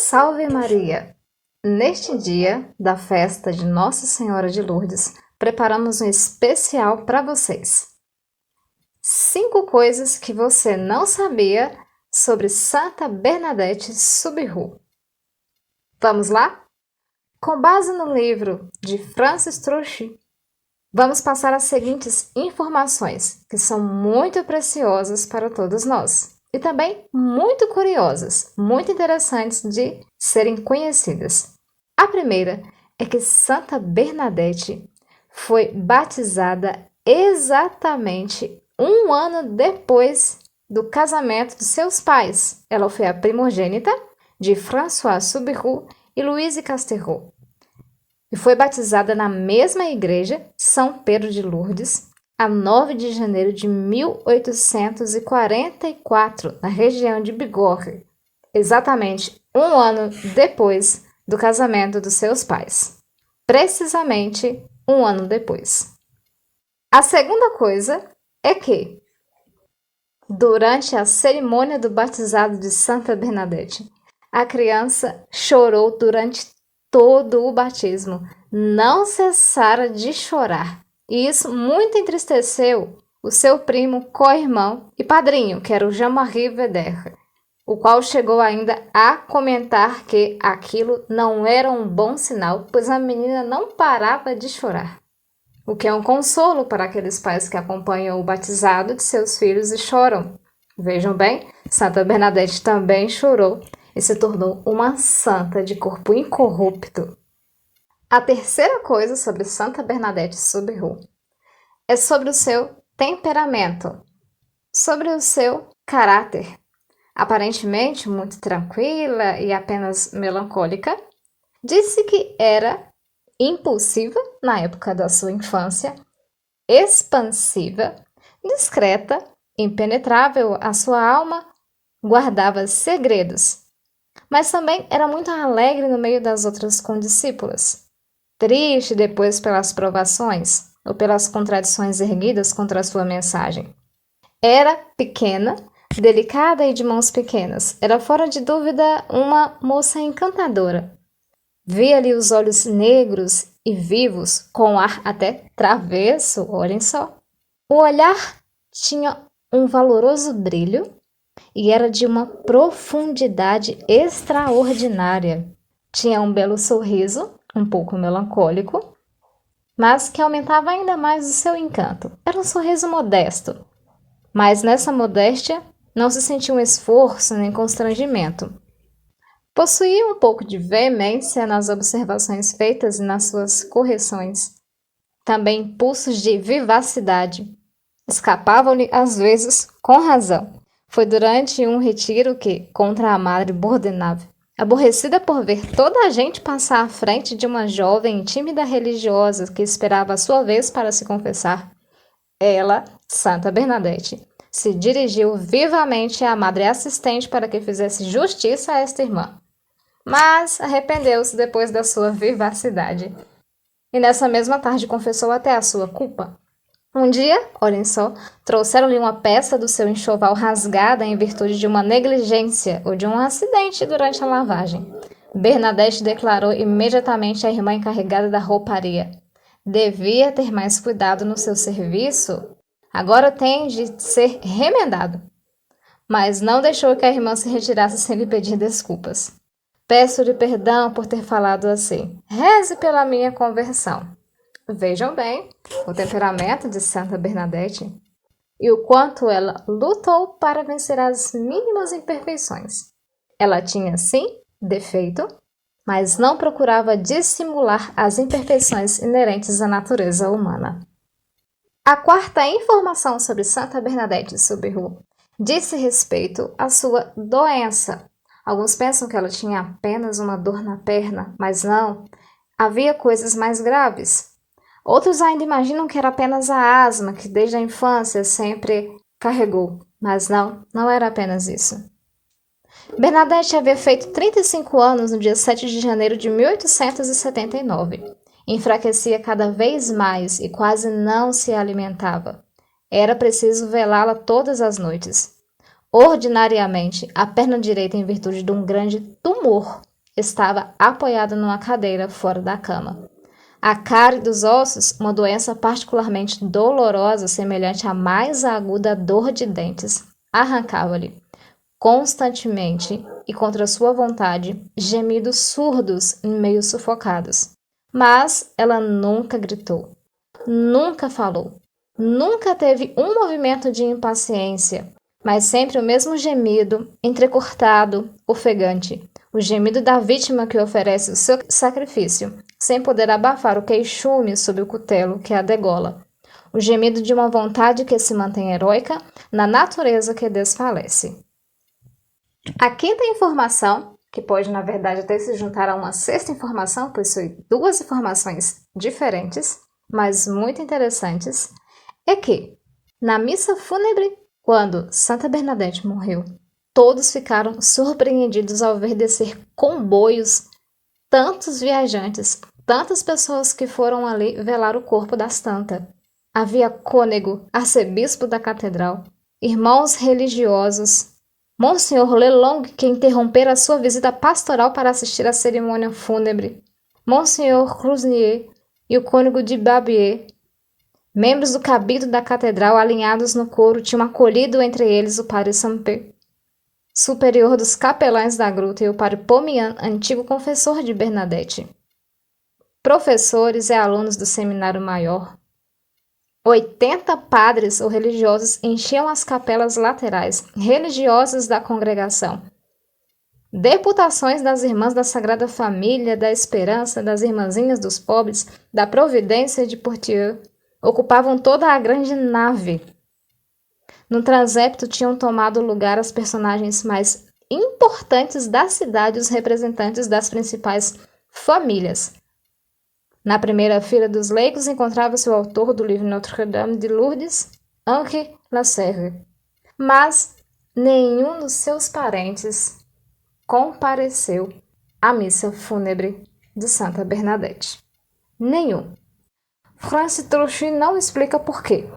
Salve Maria! Neste dia da festa de Nossa Senhora de Lourdes, preparamos um especial para vocês. 5 coisas que você não sabia sobre Santa Bernadette Soubirous. Vamos lá? Com base no livro de Francis Trochu, vamos passar as seguintes informações, que são muito preciosas para todos nós. E também muito curiosas, muito interessantes de serem conhecidas. A primeira é que Santa Bernadette foi batizada exatamente 1 ano depois do casamento de seus pais. Ela foi a primogênita de François Soubirous e Louise Castelrot. E foi batizada na mesma igreja, São Pedro de Lourdes, a 9 de janeiro de 1844, na região de Bigorre, exatamente 1 ano depois do casamento dos seus pais. Precisamente 1 ano depois. A segunda coisa é que, durante a cerimônia do batizado de Santa Bernadette, a criança chorou durante todo o batismo, não cessara de chorar. E isso muito entristeceu o seu primo, co-irmão e padrinho, que era o Jean-Marie Vederre, o qual chegou ainda a comentar que aquilo não era um bom sinal, pois a menina não parava de chorar. O que é um consolo para aqueles pais que acompanham o batizado de seus filhos e choram. Vejam bem, Santa Bernadette também chorou e se tornou uma santa de corpo incorrupto. A terceira coisa sobre Santa Bernadette Soubirous é sobre o seu temperamento, sobre o seu caráter. Aparentemente muito tranquila e apenas melancólica, disse que era impulsiva na época da sua infância, expansiva, discreta, impenetrável à sua alma, guardava segredos, mas também era muito alegre no meio das outras condiscípulas. Triste depois pelas provações ou pelas contradições erguidas contra a sua mensagem. Era pequena, delicada e de mãos pequenas. Era fora de dúvida uma moça encantadora. Via-lhe os olhos negros e vivos, com um ar até travesso, olhem só. O olhar tinha um valoroso brilho e era de uma profundidade extraordinária. Tinha um belo sorriso, um pouco melancólico, mas que aumentava ainda mais o seu encanto. Era um sorriso modesto, mas nessa modéstia não se sentia um esforço nem constrangimento. Possuía um pouco de veemência nas observações feitas e nas suas correções. Também impulsos de vivacidade. Escapavam-lhe às vezes com razão. Foi durante um retiro que, contra a madre Bordenave, aborrecida por ver toda a gente passar à frente de uma jovem e tímida religiosa que esperava a sua vez para se confessar, ela, Santa Bernadette, se dirigiu vivamente à madre assistente para que fizesse justiça a esta irmã. Mas arrependeu-se depois da sua vivacidade. E nessa mesma tarde confessou até a sua culpa. Um dia, olhem só, trouxeram-lhe uma peça do seu enxoval rasgada em virtude de uma negligência ou de um acidente durante a lavagem. Bernadette declarou imediatamente à irmã encarregada da rouparia: devia ter mais cuidado no seu serviço. Agora tem de ser remendado. Mas não deixou que a irmã se retirasse sem lhe pedir desculpas. Peço-lhe perdão por ter falado assim. Reze pela minha conversão. Vejam bem o temperamento de Santa Bernadette e o quanto ela lutou para vencer as mínimas imperfeições. Ela tinha, sim, defeito, mas não procurava dissimular as imperfeições inerentes à natureza humana. A quarta informação sobre Santa Bernadette Soubirous disse respeito à sua doença. Alguns pensam que ela tinha apenas uma dor na perna, mas não, havia coisas mais graves. Outros ainda imaginam que era apenas a asma que desde a infância sempre carregou, mas não era apenas isso. Bernadette havia feito 35 anos no dia 7 de janeiro de 1879. Enfraquecia cada vez mais e quase não se alimentava. Era preciso velá-la todas as noites. Ordinariamente, a perna direita, em virtude de um grande tumor, estava apoiado numa cadeira fora da cama. A cárie dos ossos, uma doença particularmente dolorosa, semelhante à mais aguda dor de dentes, arrancava-lhe constantemente e contra sua vontade gemidos surdos e meio sufocados. Mas ela nunca gritou, nunca falou, nunca teve um movimento de impaciência, mas sempre o mesmo gemido, entrecortado, ofegante, o gemido da vítima que oferece o seu sacrifício, sem poder abafar o queixume sob o cutelo que a degola, o gemido de uma vontade que se mantém heróica na natureza que desfalece. A quinta informação, que pode na verdade até se juntar a uma sexta informação, possui duas informações diferentes, mas muito interessantes, é que, na missa fúnebre, quando Santa Bernadette morreu, todos ficaram surpreendidos ao ver descer comboios, tantos viajantes, tantas pessoas que foram ali velar o corpo da santa. Havia cônego, arcebispo da catedral, irmãos religiosos, Monsenhor Lelong, que interrompera sua visita pastoral para assistir à cerimônia fúnebre, Monsenhor Cruznier e o cônego de Babier. Membros do cabildo da catedral, alinhados no coro, tinham acolhido entre eles o padre Sampé, superior dos capelães da gruta, e o padre Pomian, antigo confessor de Bernadette. Professores e alunos do seminário maior. 80 padres ou religiosos enchiam as capelas laterais, religiosas da congregação. Deputações das Irmãs da Sagrada Família, da Esperança, das Irmãzinhas dos Pobres, da Providência de Poitiers, ocupavam toda a grande nave. No transepto tinham tomado lugar as personagens mais importantes da cidade e os representantes das principais famílias. Na primeira fila dos leigos encontrava-se o autor do livro Notre-Dame de Lourdes, Henri Lasserre. Mas nenhum dos seus parentes compareceu à missa fúnebre de Santa Bernadette. Nenhum. Francis Trouchy não explica por quê.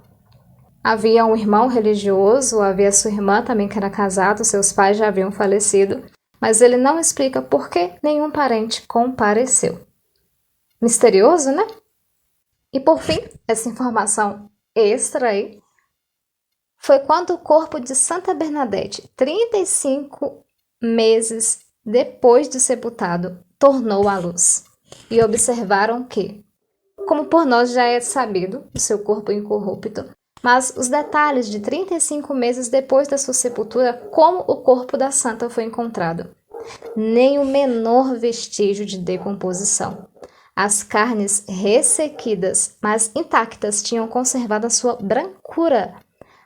Havia um irmão religioso, havia sua irmã também que era casada, seus pais já haviam falecido, mas ele não explica por que nenhum parente compareceu. Misterioso, né? E por fim, essa informação extra aí, foi quando o corpo de Santa Bernadette, 35 meses depois de sepultado, tornou à luz. E observaram que, como por nós já é sabido, o seu corpo incorrupto, mas os detalhes de 35 meses depois da sua sepultura, como o corpo da santa foi encontrado. Nem o menor vestígio de decomposição. As carnes ressequidas, mas intactas, tinham conservado a sua brancura,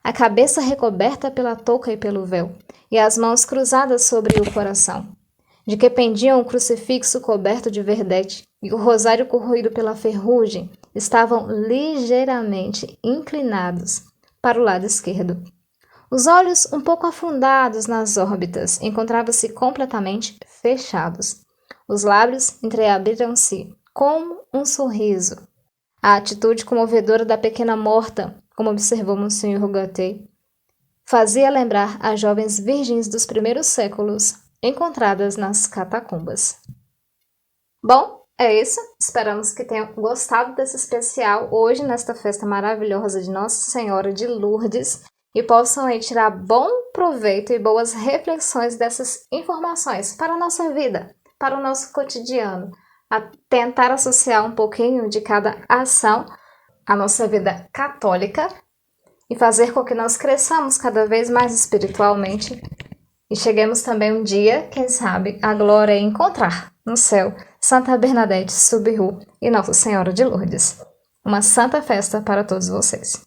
a cabeça recoberta pela touca e pelo véu, e as mãos cruzadas sobre o coração, de que pendiam um crucifixo coberto de verdete e o rosário corroído pela ferrugem, estavam ligeiramente inclinados para o lado esquerdo. Os olhos, um pouco afundados nas órbitas, encontravam-se completamente fechados. Os lábios entreabriram-se como um sorriso. A atitude comovedora da pequena morta, como observou Monsenhor Gatey, fazia lembrar as jovens virgens dos primeiros séculos encontradas nas catacumbas. Bom, é isso. Esperamos que tenham gostado desse especial hoje, nesta festa maravilhosa de Nossa Senhora de Lourdes, e possam aí tirar bom proveito e boas reflexões dessas informações para a nossa vida, para o nosso cotidiano, a tentar associar um pouquinho de cada ação à nossa vida católica e fazer com que nós cresçamos cada vez mais espiritualmente e cheguemos também um dia, quem sabe, a glória é encontrar no céu Santa Bernadette Soubirous e Nossa Senhora de Lourdes. Uma santa festa para todos vocês.